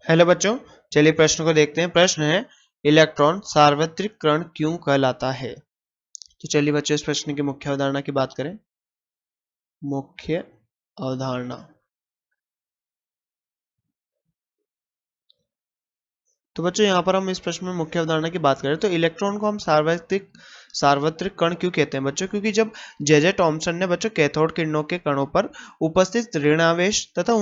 Hello बच्चों, चलिए प्रश्न को देखते हैं। प्रश्न है, इलेक्ट्रॉन सार्वत्रिक कण क्यों कहलाता है। तो चलिए बच्चों, इस प्रश्न की मुख्य अवधारणा की बात करें। मुख्य अवधारणा। तो बच्चों यहाँ पर हम इस प्रश्न में मुख्य अवधारणा की बात करें तो इलेक्ट्रॉन को हम सार्वत्रिक कण क्यों कहते हैं बच्चों, क्योंकि जब जे टॉमसन ने बच्चों कैथोड किरणों के कणों पर उपस्थित ऋणावेश तथा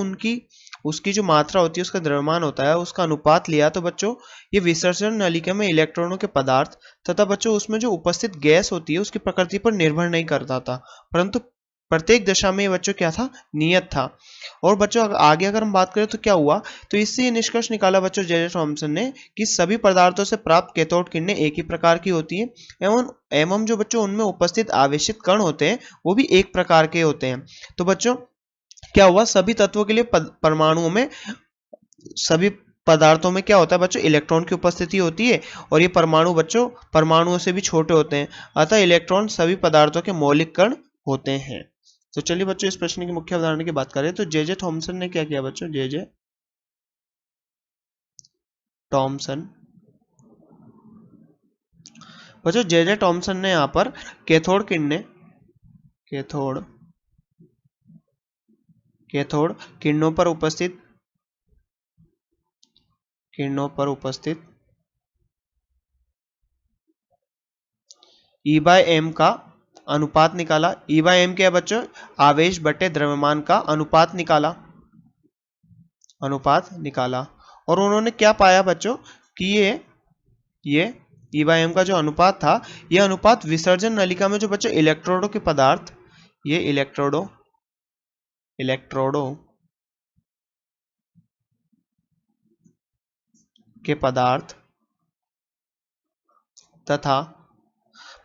उसकी जो मात्रा होती है, उसका द्रव्यमान होता है, उसका अनुपात लिया, तो बच्चों ये विसर्जन नलिका में इलेक्ट्रॉनों के पदार्थ तथा बच्चों उसमें जो उपस्थित गैस होती है उसकी प्रकृति पर निर्भर नहीं करता था, परंतु प्रत्येक दशा में बच्चों क्या था, नियत था। और बच्चों आगे अगर हम बात करें तो क्या हुआ, तो इससे ये निष्कर्ष निकाला बच्चों जे थॉमसन ने कि सभी पदार्थों से प्राप्त कैथोड किरणें एक ही प्रकार की होती हैं एवं जो बच्चों उनमें उपस्थित आवेशित कण होते हैं वो भी एक प्रकार के होते हैं। तो बच्चों क्या हुआ, सभी तत्वों के लिए परमाणुओं में, सभी पदार्थों में क्या होता है बच्चों, इलेक्ट्रॉन की उपस्थिति होती है और ये परमाणु बच्चों परमाणुओं से भी छोटे होते हैं, अतः इलेक्ट्रॉन सभी पदार्थों के मौलिक कण होते हैं। तो चलिए बच्चों, इस प्रश्न की मुख्य अवधारणा की बात करें तो जे थॉमसन ने क्या किया बच्चों, जे टॉमसन बच्चों जे टॉमसन ने यहाँ पर कैथोड किरणों पर उपस्थित E बाय एम का अनुपात निकाला। E बाय एम क्या है बच्चों, आवेश बटे द्रव्यमान का अनुपात निकाला। और उन्होंने क्या पाया बच्चों कि ये E बाय एम का जो अनुपात था, यह अनुपात विसर्जन नलिका में जो बच्चों इलेक्ट्रोडों के पदार्थ, ये इलेक्ट्रोडों के पदार्थ तथा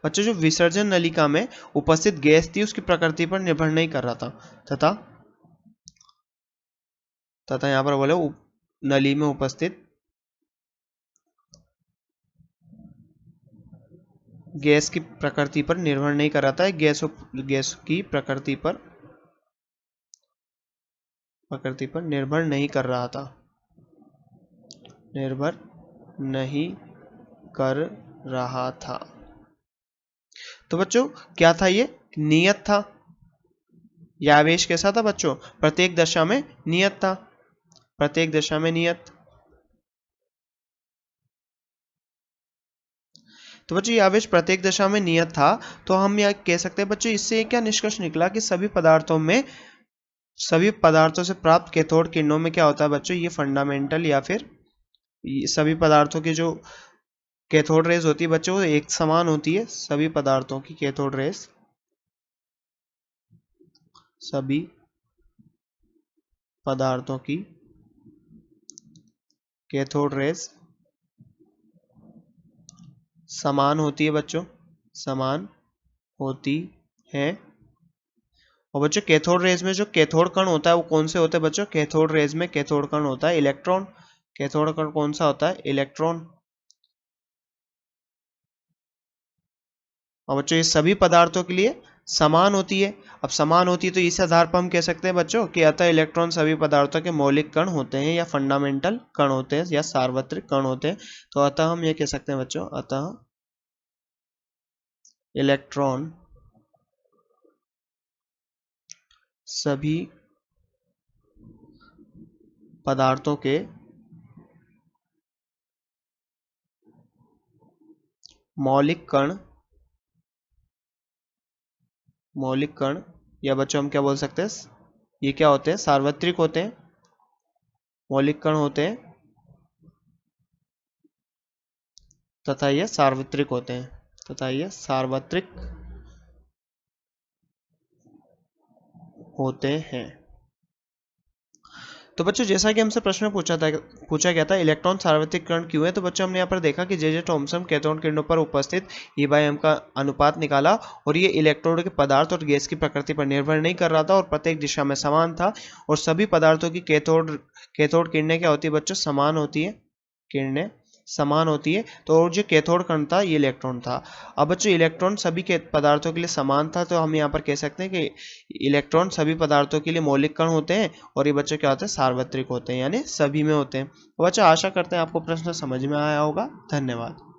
बच्चों जो विसर्जन नलिका में उपस्थित गैस थी उसकी प्रकृति पर निर्भर नहीं कर रहा था तथा यहां पर बोले नली में उपस्थित गैस की प्रकृति पर निर्भर नहीं कर रहा था, गैस की प्रकृति पर निर्भर नहीं कर रहा था, तो बच्चों क्या था, ये नियत था। यह आवेश कैसा था बच्चों, प्रत्येक दशा में नियत था, तो बच्चों ये आवेश प्रत्येक दशा में नियत था। तो हम यह कह सकते हैं बच्चों, इससे क्या निष्कर्ष निकला कि सभी पदार्थों से प्राप्त कैथोड किरणों में क्या होता है बच्चों, ये फंडामेंटल या फिर सभी पदार्थों की जो कैथोड रेज होती है बच्चों वो एक समान होती है। सभी पदार्थों की कैथोड रेज समान होती है बच्चों, समान होती है। और बच्चों कैथोड रेज में जो कैथोड कण होता है वो कौन से होते हैं बच्चों, कैथोड रेज में कैथोड कण होता है इलेक्ट्रॉन। कैथोड कण कौन सा होता है, इलेक्ट्रॉन। और बच्चों ये सभी पदार्थों के लिए समान होती है। अब समान होती है तो इस आधार पर हम कह सकते हैं बच्चों कि अतः इलेक्ट्रॉन सभी पदार्थों के मौलिक कण होते हैं या फंडामेंटल कण होते हैं या सार्वत्रिक कण होते हैं। तो अतः हम ये कह सकते हैं बच्चों, अतः इलेक्ट्रॉन सभी पदार्थों के मौलिक कण या बच्चों हम क्या बोल सकते हैं, ये क्या होते हैं, सार्वत्रिक होते हैं, मौलिक कण होते हैं तथा ये सार्वत्रिक होते हैं। तो बच्चों जैसा कि हमसे प्रश्न में पूछा गया था इलेक्ट्रॉन सार्वत्रिक कण क्यों है, तो बच्चों हमने यहाँ पर देखा कि जे थॉमसन कैथोड किरणों पर उपस्थित E बाय एम का अनुपात निकाला और ये इलेक्ट्रोड के पदार्थ और गैस की प्रकृति पर निर्भर नहीं कर रहा था और प्रत्येक दिशा में समान था। और सभी पदार्थों की कैथोड किरणें क्या होती है बच्चों, समान होती है, किरणें समान होती है। तो जो कैथोड कण था ये इलेक्ट्रॉन था। अब बच्चों इलेक्ट्रॉन सभी के पदार्थों के लिए समान था, तो हम यहाँ पर कह सकते हैं कि इलेक्ट्रॉन सभी पदार्थों के लिए मौलिक कण होते हैं, और ये बच्चों क्या होते हैं, सार्वत्रिक होते हैं, यानी सभी में होते हैं। बच्चों आशा करते हैं आपको प्रश्न समझ में आया होगा। धन्यवाद।